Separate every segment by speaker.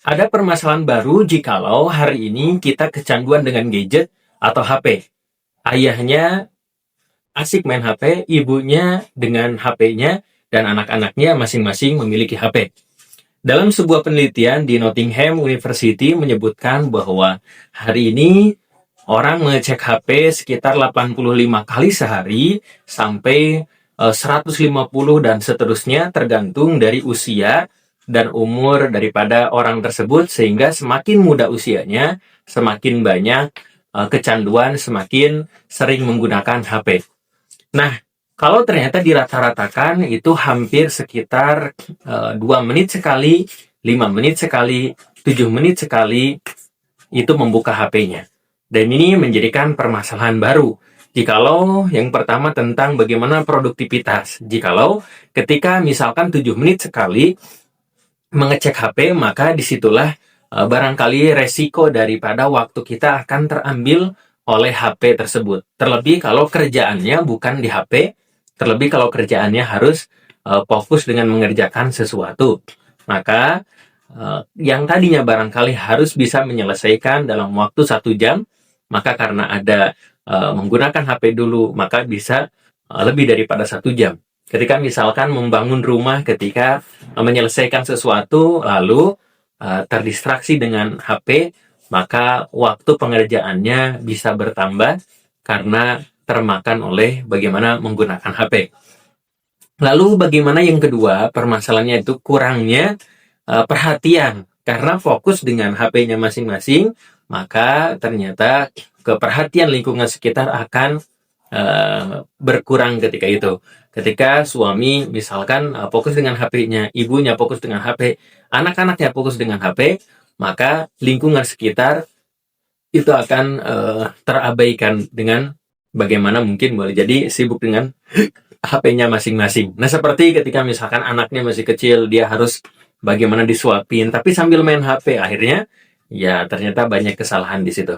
Speaker 1: Ada permasalahan baru jikalau hari ini kita kecanduan dengan gadget atau HP. Ayahnya asik main HP, ibunya dengan HP-nya, dan anak-anaknya masing-masing memiliki HP. Dalam sebuah penelitian di Nottingham University menyebutkan bahwa hari ini orang mengecek HP sekitar 85 kali sehari sampai 150 dan seterusnya, tergantung dari usia dan umur daripada orang tersebut, sehingga semakin muda usianya semakin banyak kecanduan, semakin sering menggunakan HP. Nah, kalau ternyata dirata-ratakan itu hampir sekitar 2 menit sekali, 5 menit sekali, 7 menit sekali itu membuka HP-nya. Dan ini menjadikan permasalahan baru. Jikalau yang pertama tentang bagaimana produktivitas. Jikalau ketika misalkan 7 menit sekali mengecek HP, maka disitulah barangkali resiko daripada waktu kita akan terambil oleh HP tersebut. Terlebih kalau kerjaannya bukan di HP, terlebih kalau kerjaannya harus fokus dengan mengerjakan sesuatu. Maka yang tadinya barangkali harus bisa menyelesaikan dalam waktu 1 jam, maka karena ada menggunakan HP dulu, maka bisa lebih daripada 1 jam. Ketika misalkan membangun rumah, ketika menyelesaikan sesuatu, lalu terdistraksi dengan HP, maka waktu pengerjaannya bisa bertambah karena termakan oleh bagaimana menggunakan HP. Lalu bagaimana yang kedua, permasalahannya itu kurangnya perhatian. Karena fokus dengan HP-nya masing-masing, maka ternyata keperhatian lingkungan sekitar akan berkurang ketika itu. Ketika suami misalkan fokus dengan HP-nya, ibunya fokus dengan HP, anak-anaknya fokus dengan HP, maka lingkungan sekitar itu akan terabaikan dengan bagaimana mungkin boleh jadi sibuk dengan HP-nya masing-masing. Nah, seperti ketika misalkan anaknya masih kecil, dia harus bagaimana disuapin, tapi sambil main HP, akhirnya ya ternyata banyak kesalahan di situ.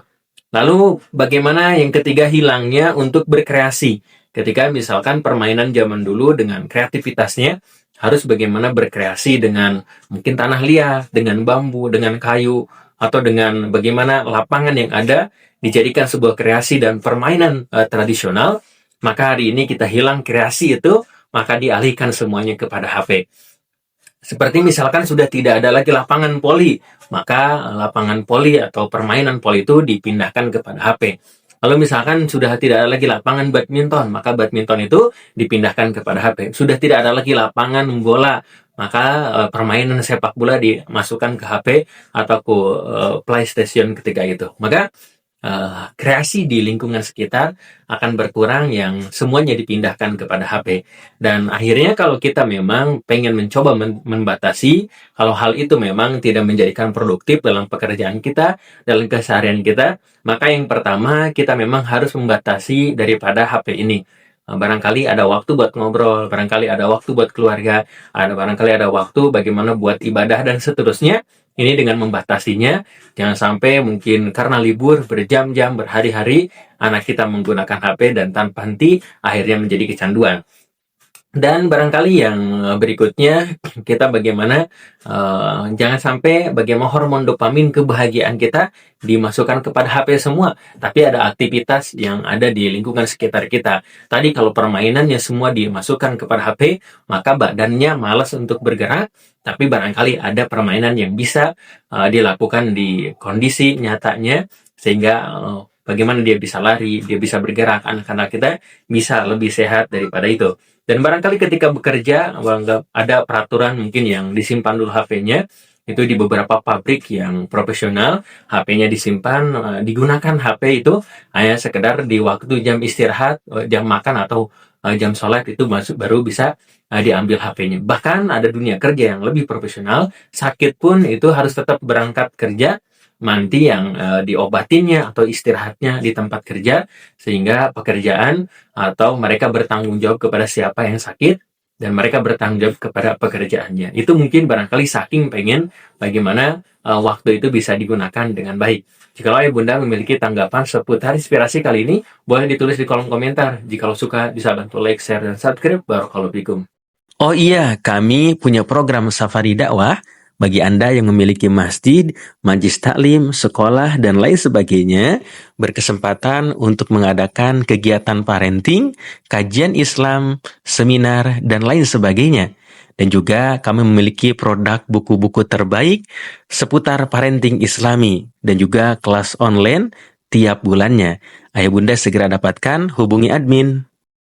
Speaker 1: Lalu bagaimana yang ketiga, hilangnya untuk berkreasi. Ketika misalkan permainan zaman dulu dengan kreativitasnya, harus bagaimana berkreasi dengan mungkin tanah liat, dengan bambu, dengan kayu, atau dengan bagaimana lapangan yang ada dijadikan sebuah kreasi dan permainan tradisional. Maka hari ini kita hilang kreasi itu, maka dialihkan semuanya kepada HP. Seperti misalkan sudah tidak ada lagi lapangan voli, maka lapangan voli atau permainan voli itu dipindahkan kepada HP. Lalu misalkan sudah tidak ada lagi lapangan badminton, maka badminton itu dipindahkan kepada HP. Sudah tidak ada lagi lapangan bola, maka permainan sepak bola dimasukkan ke HP atau ke PlayStation ketika itu. Maka kreasi di lingkungan sekitar akan berkurang, yang semuanya dipindahkan kepada HP. Dan akhirnya kalau kita memang pengen mencoba membatasi, kalau hal itu memang tidak menjadikan produktif dalam pekerjaan kita, dalam keseharian kita, maka yang pertama kita memang harus membatasi daripada HP ini. Barangkali ada waktu buat ngobrol, barangkali ada waktu buat keluarga, barangkali ada waktu bagaimana buat ibadah dan seterusnya. Ini dengan membatasinya, jangan sampai mungkin karena libur berjam-jam, berhari-hari, anak kita menggunakan HP dan tanpa henti akhirnya menjadi kecanduan. Dan barangkali yang berikutnya, kita bagaimana jangan sampai bagaimana hormon dopamin kebahagiaan kita dimasukkan kepada HP semua, tapi ada aktivitas yang ada di lingkungan sekitar kita. Tadi kalau permainannya semua dimasukkan kepada HP, maka badannya malas untuk bergerak, tapi barangkali ada permainan yang bisa dilakukan di kondisi nyatanya, sehingga bagaimana dia bisa lari, dia bisa bergerak, anak-anak kita bisa lebih sehat daripada itu. Dan barangkali ketika bekerja, ada peraturan mungkin yang disimpan dulu HP-nya, itu di beberapa pabrik yang profesional, HP-nya disimpan, digunakan HP itu hanya sekedar di waktu jam istirahat, jam makan atau jam sholat, itu baru bisa diambil HP-nya. Bahkan ada dunia kerja yang lebih profesional, sakit pun itu harus tetap berangkat kerja, nanti yang diobatinnya atau istirahatnya di tempat kerja, sehingga pekerjaan atau mereka bertanggung jawab kepada siapa yang sakit dan mereka bertanggung jawab kepada pekerjaannya. Itu mungkin barangkali saking pengen bagaimana waktu itu bisa digunakan dengan baik. Jikalau Ayah Bunda memiliki tanggapan seputar inspirasi kali ini, boleh ditulis di kolom komentar. Jikalau suka, bisa bantu like, share, dan subscribe. Barakallahu fikum. Oh iya, kami punya program Safari Dakwah. Bagi Anda yang memiliki masjid, majelis taklim, sekolah, dan lain sebagainya, berkesempatan untuk mengadakan kegiatan parenting, kajian Islam, seminar, dan lain sebagainya. Dan juga kami memiliki produk buku-buku terbaik seputar parenting Islami dan juga kelas online tiap bulannya. Ayo Bunda segera dapatkan, hubungi admin.